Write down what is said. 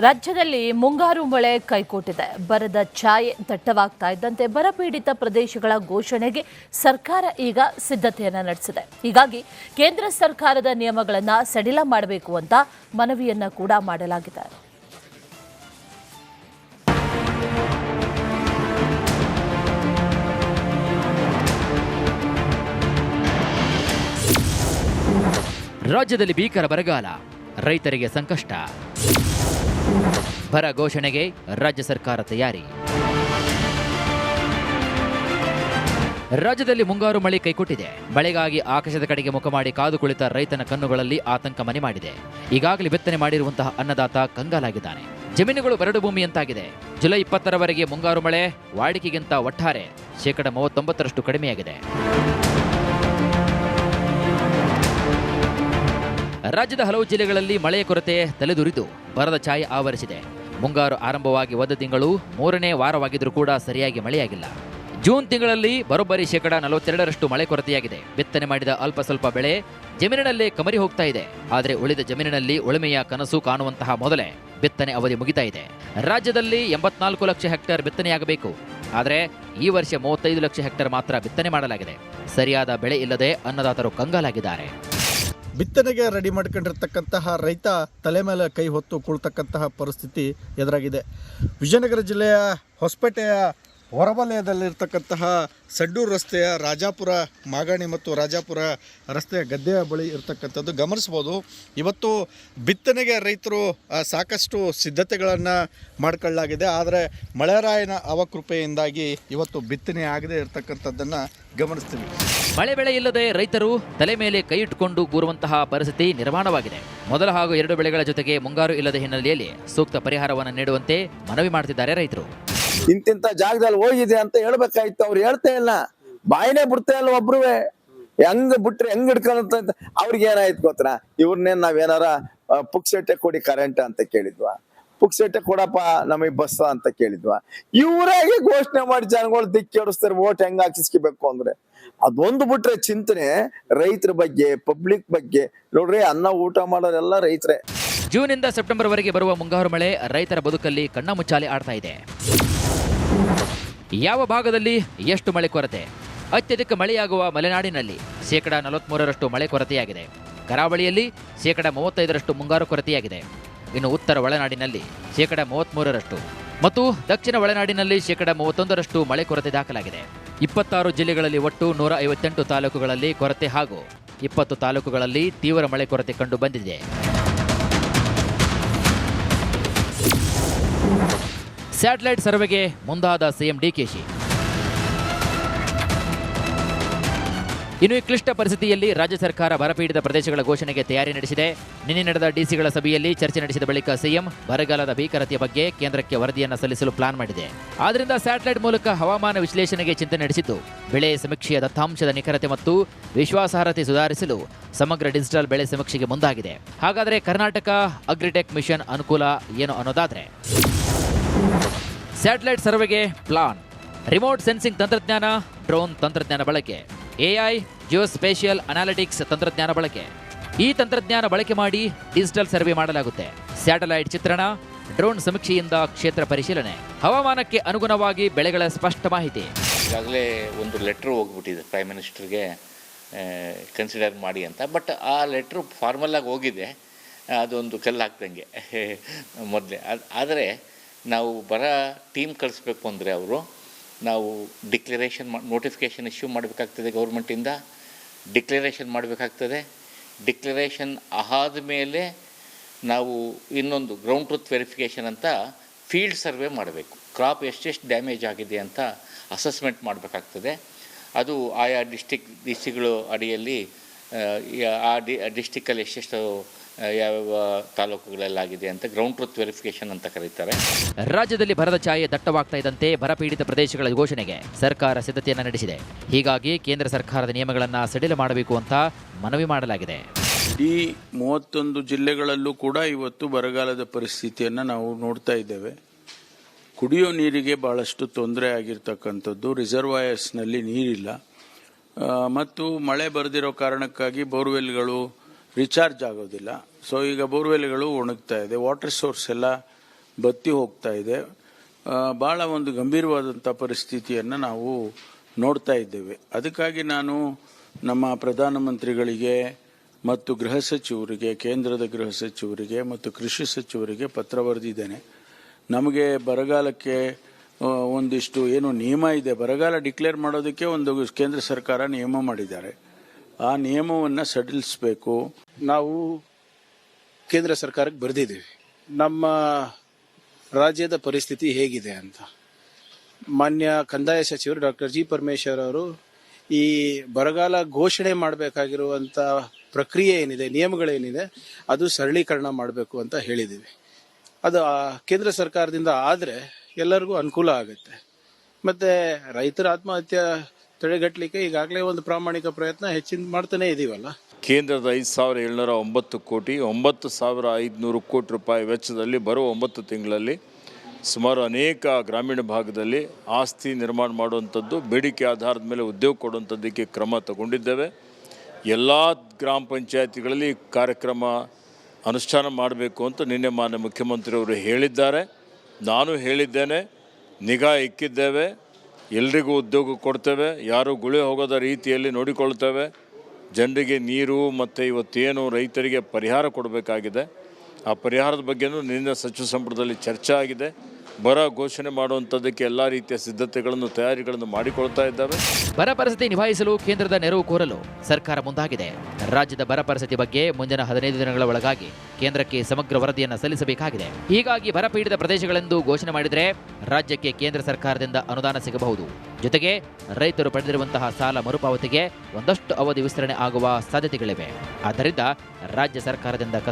ರಾಜ್ಯದಲ್ಲಿ ಮುಂಗಾರು ಮಳೆ ಕೈಕೊಟ್ಟಿದೆ. ಬರದ ಛಾಯೆ ದಟ್ಟವಾಗ್ತಾ ಇದ್ದಂತೆ ಬರಪೀಡಿತ ಪ್ರದೇಶಗಳ ಘೋಷಣೆಗೆ ಸರ್ಕಾರ ಈಗ ಸಿದ್ಧತೆಯನ್ನ ನಡೆಸಿದೆ. ಹೀಗಾಗಿ ಕೇಂದ್ರ ಸರ್ಕಾರದ ನಿಯಮಗಳನ್ನು ಸಡಿಲ ಮಾಡಬೇಕು ಅಂತ ಮನವಿಯನ್ನ ಕೂಡ ಮಾಡಲಾಗಿದೆ. ರಾಜ್ಯದಲ್ಲಿ ಭೀಕರ ಬರಗಾಲ, ರೈತರಿಗೆ ಸಂಕಷ್ಟ. ಬರ ಘೋಷಣೆಗೆ ರಾಜ್ಯ ಸರ್ಕಾರ ತಯಾರಿ. ರಾಜ್ಯದಲ್ಲಿ ಮುಂಗಾರು ಮಳೆ ಕೈಕೊಟ್ಟಿದೆ. ಮಳೆಗಾಗಿ ಆಕಾಶದ ಕಡೆಗೆ ಮುಖ ಮಾಡಿ ಕಾದು ಕುಳಿತ ರೈತನ ಕಣ್ಣುಗಳಲ್ಲಿ ಆತಂಕ ಮನೆ ಮಾಡಿದೆ. ಈಗಾಗಲೇ ಬಿತ್ತನೆ ಮಾಡಿರುವಂತಹ ಅನ್ನದಾತ ಕಂಗಾಲಾಗಿದ್ದಾನೆ. ಜಮೀನುಗಳು ಬರಡು ಭೂಮಿಯಂತಾಗಿದೆ. ಜುಲೈ 20ರವರೆಗೆ ಮುಂಗಾರು ಮಳೆ ವಾಡಿಕೆಗಿಂತ ಒಟ್ಟಾರೆ 39% ಕಡಿಮೆಯಾಗಿದೆ. ರಾಜ್ಯದ ಹಲವು ಜಿಲ್ಲೆಗಳಲ್ಲಿ ಮಳೆಯ ಕೊರತೆ ತಲೆದೂರಿದ್ದು ಬರದ ಛಾಯೆ ಆವರಿಸಿದೆ. ಮುಂಗಾರು ಆರಂಭವಾಗಿ 1 ತಿಂಗಳು 3ನೇ ವಾರವಾಗಿದ್ರೂ ಕೂಡ ಸರಿಯಾಗಿ ಮಳೆಯಾಗಿಲ್ಲ. ಜೂನ್ ತಿಂಗಳಲ್ಲಿ ಬರೋಬ್ಬರಿ 42% ಮಳೆ ಕೊರತೆಯಾಗಿದೆ. ಬಿತ್ತನೆ ಮಾಡಿದ ಅಲ್ಪ ಸ್ವಲ್ಪ ಬೆಳೆ ಜಮೀನಿನಲ್ಲೇ ಕಮರಿ ಹೋಗ್ತಾ ಇದೆ. ಆದರೆ ಉಳಿದ ಜಮೀನಿನಲ್ಲಿ ಉಳುಮೆಯ ಕನಸು ಕಾಣುವಂತಹ ಮೊದಲೇ ಬಿತ್ತನೆ ಅವಧಿ ಮುಗಿತಾ ಇದೆ. ರಾಜ್ಯದಲ್ಲಿ 84 ಲಕ್ಷ ಹೆಕ್ಟೇರ್ ಬಿತ್ತನೆಯಾಗಬೇಕು. ಆದರೆ ಈ ವರ್ಷ 35 ಲಕ್ಷ ಹೆಕ್ಟೇರ್ ಮಾತ್ರ ಬಿತ್ತನೆ ಮಾಡಲಾಗಿದೆ. ಸರಿಯಾದ ಬೆಳೆ ಇಲ್ಲದೆ ಅನ್ನದಾತರು ಕಂಗಾಲಾಗಿದ್ದಾರೆ. ಬಿತ್ತನೆಗೆ ರೆಡಿ ಮಾಡ್ಕೊಂಡಿರ್ತಕ್ಕಂತಹ ರೈತ ತಲೆ ಮೇಲೆ ಕೈ ಹೊತ್ತು ಕುಳ್ತಕ್ಕಂತಹ ಪರಿಸ್ಥಿತಿ ಎದುರಾಗಿದೆ. ವಿಜಯನಗರ ಜಿಲ್ಲೆಯ ಹೊಸಪೇಟೆಯ ಹೊರವಲಯದಲ್ಲಿರ್ತಕ್ಕಂತಹ ಸಡ್ಡೂರು ರಸ್ತೆಯ ರಾಜಾಪುರ ಮಾಗಣಿ ಮತ್ತು ರಾಜಾಪುರ ರಸ್ತೆಯ ಗದ್ದೆಯ ಬಳಿ ಇರ್ತಕ್ಕಂಥದ್ದು ಗಮನಿಸ್ಬೋದು. ಇವತ್ತು ಬಿತ್ತನೆಗೆ ರೈತರು ಸಾಕಷ್ಟು ಸಿದ್ಧತೆಗಳನ್ನು ಮಾಡಿಕೊಳ್ಳಲಾಗಿದೆ. ಆದರೆ ಮಳೆರಾಯನ ಅವಕೃಪೆಯಿಂದಾಗಿ ಇವತ್ತು ಬಿತ್ತನೆ ಆಗದೇ ಇರತಕ್ಕಂಥದ್ದನ್ನು ಗಮನಿಸ್ತೀವಿ. ಮಳೆ ಬೆಳೆ ಇಲ್ಲದೆ ರೈತರು ತಲೆ ಮೇಲೆ ಕೈ ಇಟ್ಟುಕೊಂಡು ಕೂರುವಂತಹ ಪರಿಸ್ಥಿತಿ ನಿರ್ಮಾಣವಾಗಿದೆ. ಮೊದಲ ಹಾಗೂ 2 ಬೆಳೆಗಳ ಜೊತೆಗೆ ಮುಂಗಾರು ಇಲ್ಲದ ಹಿನ್ನೆಲೆಯಲ್ಲಿ ಸೂಕ್ತ ಪರಿಹಾರವನ್ನು ನೀಡುವಂತೆ ಮನವಿ ಮಾಡ್ತಿದ್ದಾರೆ ರೈತರು. ಇಂತಿಂತ ಜಾಗದಲ್ಲಿ ಹೋಗಿದೆ ಅಂತ ಹೇಳ್ಬೇಕಾಯ್ತು. ಅವ್ರು ಹೇಳ್ತಾ ಇಲ್ಲ, ಬಾಯಿನೇ ಬಿಡ್ತಾ ಇಲ್ಲ. ಒಬ್ರುವೆ ಹೆಂಗ್ ಬಿಟ್ರೆ ಹೆಂಗ್ ಹಿಡ್ಕೊಂತ ಅವ್ರಿಗೆ ಏನಾಯ್ತು ಗೊತ್ತಾ? ಇವ್ರನ್ನೇನ್ ನಾವೇನಾರ ಪುಕ್ಸೆಟ್ಟೆ ಕೊಡಿ ಕರೆಂಟ್ ಅಂತ ಕೇಳಿದ್ವಾ? ಪುಕ್ಸೆಟ್ಟೆ ಕೊಡಪ್ಪ ನಮಗ್ ಬಸ್ ಅಂತ ಕೇಳಿದ್ವಾ? ಇವರಾಗೆ ಘೋಷಣೆ ಮಾಡಿ ಜನಗಳು ದಿಕ್ಕಿಡಿಸ್ತಾರೆ. ವೋಟ್ ಹೆಂಗ್ ಹಾಕಿಸ್ಕೋಬೇಕು ಅಂದ್ರೆ ಅದೊಂದು ಬಿಟ್ರೆ ಚಿಂತನೆ ರೈತರ ಬಗ್ಗೆ, ಪಬ್ಲಿಕ್ ಬಗ್ಗೆ ನೋಡ್ರಿ. ಅನ್ನ ಊಟ ಮಾಡೋರೆಲ್ಲ ರೈತರೇ. ಜೂನ್ನಿಂದ ಸೆಪ್ಟೆಂಬರ್ವರೆಗೆ ಬರುವ ಮುಂಗಾರು ಮಳೆ ರೈತರ ಬದುಕಲ್ಲಿ ಕಣ್ಣ ಮುಚ್ಚಾಲೆ ಆಡ್ತಾ ಇದೆ. ಯಾವ ಭಾಗದಲ್ಲಿ ಎಷ್ಟು ಮಳೆ ಕೊರತೆ? ಅತ್ಯಧಿಕ ಮಳೆಯಾಗುವ ಮಲೆನಾಡಿನಲ್ಲಿ 43% ಮಳೆ ಕೊರತೆಯಾಗಿದೆ. ಕರಾವಳಿಯಲ್ಲಿ 35% ಮುಂಗಾರು ಕೊರತೆಯಾಗಿದೆ. ಇನ್ನು ಉತ್ತರ ಒಳನಾಡಿನಲ್ಲಿ 33% ಮತ್ತು ದಕ್ಷಿಣ ಒಳನಾಡಿನಲ್ಲಿ 31% ಮಳೆ ಕೊರತೆ ದಾಖಲಾಗಿದೆ. 26 ಜಿಲ್ಲೆಗಳಲ್ಲಿ ಒಟ್ಟು 158 ತಾಲೂಕುಗಳಲ್ಲಿ ಕೊರತೆ ಹಾಗೂ 20 ತಾಲೂಕುಗಳಲ್ಲಿ ತೀವ್ರ ಮಳೆ ಕೊರತೆ ಕಂಡು ಬಂದಿದೆ. ಸ್ಯಾಟಲೈಟ್ ಸರ್ವೆಗೆ ಮುಂದಾದ ಸಿಎಂ ಡಿಕೆಶಿ. ಇನ್ನು ಈ ಕ್ಲಿಷ್ಟ ಪರಿಸ್ಥಿತಿಯಲ್ಲಿ ರಾಜ್ಯ ಸರ್ಕಾರ ಬರಪೀಡಿತ ಪ್ರದೇಶಗಳ ಘೋಷಣೆಗೆ ತಯಾರಿ ನಡೆಸಿದೆ. ನಿನ್ನೆ ನಡೆದ ಡಿಸಿಗಳ ಸಭೆಯಲ್ಲಿ ಚರ್ಚೆ ನಡೆಸಿದ ಬಳಿಕ ಸಿಎಂ ಬರಗಾಲದ ಭೀಕರತೆಯ ಬಗ್ಗೆ ಕೇಂದ್ರಕ್ಕೆ ವರದಿಯನ್ನು ಸಲ್ಲಿಸಲು ಪ್ಲಾನ್ ಮಾಡಿದೆ. ಆದ್ದರಿಂದ ಸ್ಯಾಟಲೈಟ್ ಮೂಲಕ ಹವಾಮಾನ ವಿಶ್ಲೇಷಣೆಗೆ ಚಿಂತನೆ ನಡೆಸಿದ್ದು, ಬೆಳೆ ಸಮೀಕ್ಷೆಯ ದತ್ತಾಂಶದ ನಿಖರತೆ ಮತ್ತು ವಿಶ್ವಾಸಾರ್ಹತೆ ಸುಧಾರಿಸಲು ಸಮಗ್ರ ಡಿಜಿಟಲ್ ಬೆಳೆ ಸಮೀಕ್ಷೆಗೆ ಮುಂದಾಗಿದೆ. ಹಾಗಾದರೆ ಕರ್ನಾಟಕ ಅಗ್ರಿಟೆಕ್ ಮಿಷನ್ ಅನುಕೂಲ ಏನು ಅನ್ನೋದಾದ್ರೆ, ಸ್ಯಾಟಲೈಟ್ ಸರ್ವೆಗೆ ಪ್ಲಾನ್, ರಿಮೋಟ್ ಸೆನ್ಸಿಂಗ್ ತಂತ್ರಜ್ಞಾನ, ಡ್ರೋನ್ ತಂತ್ರಜ್ಞಾನ ಬಳಕೆ, ಎಐ ಜಿಯೋಸ್ಪೇಷಿಯಲ್ ಅನಾಲಿಟಿಕ್ಸ್ ತಂತ್ರಜ್ಞಾನ ಬಳಕೆ. ಈ ತಂತ್ರಜ್ಞಾನ ಬಳಕೆ ಮಾಡಿ ಡಿಜಿಟಲ್ ಸರ್ವೆ ಮಾಡಲಾಗುತ್ತೆ. ಸ್ಯಾಟಲೈಟ್ ಚಿತ್ರಣ, ಡ್ರೋನ್ ಸಮೀಕ್ಷೆಯಿಂದ ಕ್ಷೇತ್ರ ಪರಿಶೀಲನೆ, ಹವಾಮಾನಕ್ಕೆ ಅನುಗುಣವಾಗಿ ಬೆಳೆಗಳ ಸ್ಪಷ್ಟ ಮಾಹಿತಿ. ಈಗಾಗಲೇ ಒಂದು ಲೆಟ್ರ್ ಹೋಗ್ಬಿಟ್ಟಿದೆ ಪ್ರೈಮ್ ಮಿನಿಸ್ಟರ್ಗೆ ಕನ್ಸಿಡರ್ ಮಾಡಿ ಅಂತ. ಬಟ್ ಆ ಲೆಟ್ರು ಫಾರ್ಮಲ್ ಆಗಿ ಹೋಗಿದೆ, ಅದೊಂದು ಕಲ್ಲು ಹಾಕ್ದಂಗೆ ಮೊದಲೇ. ಆದರೆ ನಾವು ಬರ ಟೀಮ್ ಕಳಿಸ್ಬೇಕು ಅಂದರೆ ನಾವು ಡಿಕ್ಲರೇಷನ್ ನೋಟಿಫಿಕೇಷನ್ ಇಶ್ಯೂ ಮಾಡಬೇಕಾಗ್ತದೆ. ಗೌರ್ಮೆಂಟಿಂದ ಡಿಕ್ಲರೇಷನ್ ಮಾಡಬೇಕಾಗ್ತದೆ. ಡಿಕ್ಲರೇಷನ್ ಆದ ಮೇಲೆ ನಾವು ಇನ್ನೊಂದು ಗ್ರೌಂಡ್ ಟ್ರೂತ್ ವೆರಿಫಿಕೇಷನ್ ಅಂತ ಫೀಲ್ಡ್ ಸರ್ವೆ ಮಾಡಬೇಕು. ಕ್ರಾಪ್ ಎಷ್ಟೆಷ್ಟು ಡ್ಯಾಮೇಜ್ ಆಗಿದೆ ಅಂತ ಅಸೆಸ್ಮೆಂಟ್ ಮಾಡಬೇಕಾಗ್ತದೆ. ಅದು ಆಯಾ ಡಿಸ್ಟಿಕ್ಗಳು ಅಡಿಯಲ್ಲಿ ಆ ಡಿಸ್ಟಿಕ್ಕಲ್ಲಿ ಎಷ್ಟೆಷ್ಟು ಯಾವ ತಾಲೂಕುಗಳಲ್ಲಾಗಿದೆ ಅಂತ ಗ್ರೌಂಡ್ ಟ್ರೂತ್ ವೆರಿಫಿಕೇಷನ್ ಅಂತ ಕರೀತಾರೆ. ರಾಜ್ಯದಲ್ಲಿ ಬರದ ಛಾಯೆ ದಟ್ಟವಾಗ್ತಾ ಇದ್ದಂತೆ ಬರಪೀಡಿತ ಪ್ರದೇಶಗಳ ಘೋಷಣೆಗೆ ಸರ್ಕಾರ ಸಿದ್ಧತೆಯನ್ನು ನಡೆಸಿದೆ. ಹೀಗಾಗಿ ಕೇಂದ್ರ ಸರ್ಕಾರದ ನಿಯಮಗಳನ್ನು ಸಡಿಲ ಮಾಡಬೇಕು ಅಂತ ಮನವಿ ಮಾಡಲಾಗಿದೆ. ಈ 31 ಜಿಲ್ಲೆಗಳಲ್ಲೂ ಕೂಡ ಇವತ್ತು ಬರಗಾಲದ ಪರಿಸ್ಥಿತಿಯನ್ನು ನಾವು ನೋಡ್ತಾ ಇದ್ದೇವೆ. ಕುಡಿಯೋ ನೀರಿಗೆ ಬಹಳಷ್ಟು ತೊಂದರೆ ಆಗಿರ್ತಕ್ಕಂಥದ್ದು. ರಿಸರ್ವಾಯರ್ಸ್ನಲ್ಲಿ ನೀರಿಲ್ಲ ಮತ್ತು ಮಳೆ ಬರೆದಿರೋ ಕಾರಣಕ್ಕಾಗಿ ಬೋರ್ವೆಲ್ಗಳು ರಿಚಾರ್ಜ್ ಆಗೋದಿಲ್ಲ. ಸೊ ಈಗ ಬೋರ್ವೆಲ್ಗಳು ಒಣಗ್ತಾ ಇದೆ. ವಾಟರ್ ಸೋರ್ಸ್ ಎಲ್ಲ ಬತ್ತಿ ಹೋಗ್ತಾ ಇದೆ. ಭಾಳ ಒಂದು ಗಂಭೀರವಾದಂಥ ಪರಿಸ್ಥಿತಿಯನ್ನು ನಾವು ನೋಡ್ತಾ ಇದ್ದೇವೆ. ಅದಕ್ಕಾಗಿ ನಾನು ನಮ್ಮ ಪ್ರಧಾನಮಂತ್ರಿಗಳಿಗೆ ಮತ್ತು ಗೃಹ ಸಚಿವರಿಗೆ, ಕೇಂದ್ರದ ಗೃಹ ಸಚಿವರಿಗೆ ಮತ್ತು ಕೃಷಿ ಸಚಿವರಿಗೆ ಪತ್ರ ಬರೆದಿದ್ದೇನೆ. ನಮಗೆ ಬರಗಾಲಕ್ಕೆ ಒಂದಿಷ್ಟು ಏನು ನಿಯಮ ಇದೆ, ಬರಗಾಲ ಡಿಕ್ಲೇರ್ ಮಾಡೋದಕ್ಕೆ ಒಂದು ಕೇಂದ್ರ ಸರ್ಕಾರ ನಿಯಮ ಮಾಡಿದ್ದಾರೆ. ಆ ನಿಯಮವನ್ನು ಸಡಿಲಿಸಬೇಕು. ನಾವು ಕೇಂದ್ರ ಸರ್ಕಾರಕ್ಕೆ ಬರೆದಿದ್ದೀವಿ ನಮ್ಮ ರಾಜ್ಯದ ಪರಿಸ್ಥಿತಿ ಹೇಗಿದೆ ಅಂತ. ಮಾನ್ಯ ಕಂದಾಯ ಸಚಿವರು ಡಾಕ್ಟರ್ ಜಿ ಪರಮೇಶ್ವರ್ ಅವರು ಈ ಬರಗಾಲ ಘೋಷಣೆ ಮಾಡಬೇಕಾಗಿರುವಂಥ ಪ್ರಕ್ರಿಯೆ ಏನಿದೆ, ನಿಯಮಗಳೇನಿದೆ, ಅದು ಸರಳೀಕರಣ ಮಾಡಬೇಕು ಅಂತ ಹೇಳಿದ್ದೀವಿ. ಅದು ಕೇಂದ್ರ ಸರ್ಕಾರದಿಂದ ಆದರೆ ಎಲ್ಲರಿಗೂ ಅನುಕೂಲ ಆಗುತ್ತೆ. ಮತ್ತು ರೈತರ ಆತ್ಮಹತ್ಯೆ ತಡೆಗಟ್ಟಲಿಕ್ಕೆ ಈಗಾಗಲೇ ಒಂದು ಪ್ರಾಮಾಣಿಕ ಪ್ರಯತ್ನ ಹೆಚ್ಚಿನ ಮಾಡ್ತಾನೆ ಇದ್ದೀವಲ್ಲ. ಕೇಂದ್ರದ 5,709 ಕೋಟಿ 9,500 ಕೋಟಿ ರೂಪಾಯಿ ವೆಚ್ಚದಲ್ಲಿ ಬರುವ 9 ತಿಂಗಳಲ್ಲಿ ಸುಮಾರು ಅನೇಕ ಗ್ರಾಮೀಣ ಭಾಗದಲ್ಲಿ ಆಸ್ತಿ ನಿರ್ಮಾಣ ಮಾಡುವಂಥದ್ದು, ಬೇಡಿಕೆ ಆಧಾರದ ಮೇಲೆ ಉದ್ಯೋಗ ಕೊಡುವಂಥದ್ದಕ್ಕೆ ಕ್ರಮ ತಗೊಂಡಿದ್ದೇವೆ. ಎಲ್ಲ ಗ್ರಾಮ ಪಂಚಾಯತಿಗಳಲ್ಲಿ ಕಾರ್ಯಕ್ರಮ ಅನುಷ್ಠಾನ ಮಾಡಬೇಕು ಅಂತ ನಿನ್ನೆ ಮಾನ್ಯ ಮುಖ್ಯಮಂತ್ರಿಯವರು ಹೇಳಿದ್ದಾರೆ. ನಾನು ಹೇಳಿದ್ದೇನೆ, ನಿಗಾ ಇಕ್ಕಿದ್ದೇವೆ, ಎಲ್ರಿಗೂ ಉದ್ಯೋಗ ಕೊಡ್ತೇವೆ, ಯಾರು ಗುಳೆ ಹೋಗೋದ ರೀತಿಯಲ್ಲಿ ನೋಡಿಕೊಳ್ತೇವೆ. ಜನರಿಗೆ ನೀರು ಮತ್ತು ಇವತ್ತೇನು ರೈತರಿಗೆ ಪರಿಹಾರ ಕೊಡಬೇಕಾಗಿದೆ, ಆ ಪರಿಹಾರದ ಬಗ್ಗೆಯೂ ನಿನ್ನೆ ಸಚಿವ ಸಂಪುಟದಲ್ಲಿ ಚರ್ಚೆ ಆಗಿದೆ. ಬರ ಘೋಷಣೆ ಮಾಡುವಂಥದ್ದಕ್ಕೆ ಎಲ್ಲ ರೀತಿಯ ಸಿದ್ಧತೆಗಳನ್ನು, ತಯಾರಿಗಳನ್ನು ಮಾಡಿಕೊಳ್ತಾ ಇದ್ದಾವೆ. ಬರ ಪರಿಸ್ಥಿತಿ ನಿಭಾಯಿಸಲು ಕೇಂದ್ರದ ನೆರವು ಕೋರಲು ಸರ್ಕಾರ ಮುಂದಾಗಿದೆ. ರಾಜ್ಯದ ಬರ ಪರಿಸ್ಥಿತಿ ಬಗ್ಗೆ ಮುಂದಿನ 15 ದಿನಗಳ ಒಳಗಾಗಿ ಕೇಂದ್ರಕ್ಕೆ ಸಮಗ್ರ ವರದಿಯನ್ನು ಸಲ್ಲಿಸಬೇಕಾಗಿದೆ. ಹೀಗಾಗಿ ಬರಪೀಡಿತ ಪ್ರದೇಶಗಳೆಂದು ಘೋಷಣೆ ಮಾಡಿದರೆ ರಾಜ್ಯಕ್ಕೆ ಕೇಂದ್ರ ಸರ್ಕಾರದಿಂದ ಅನುದಾನ ಸಿಗಬಹುದು. ಜೊತೆಗೆ ರೈತರು ಪಡೆದಿರುವಂತಹ ಸಾಲ ಮರುಪಾವತಿಗೆ ಒಂದಷ್ಟು ಅವಧಿ ವಿಸ್ತರಣೆ ಆಗುವ ಸಾಧ್ಯತೆಗಳಿವೆ. ಆದ್ದರಿಂದ ರಾಜ್ಯ ಸರ್ಕಾರದಿಂದ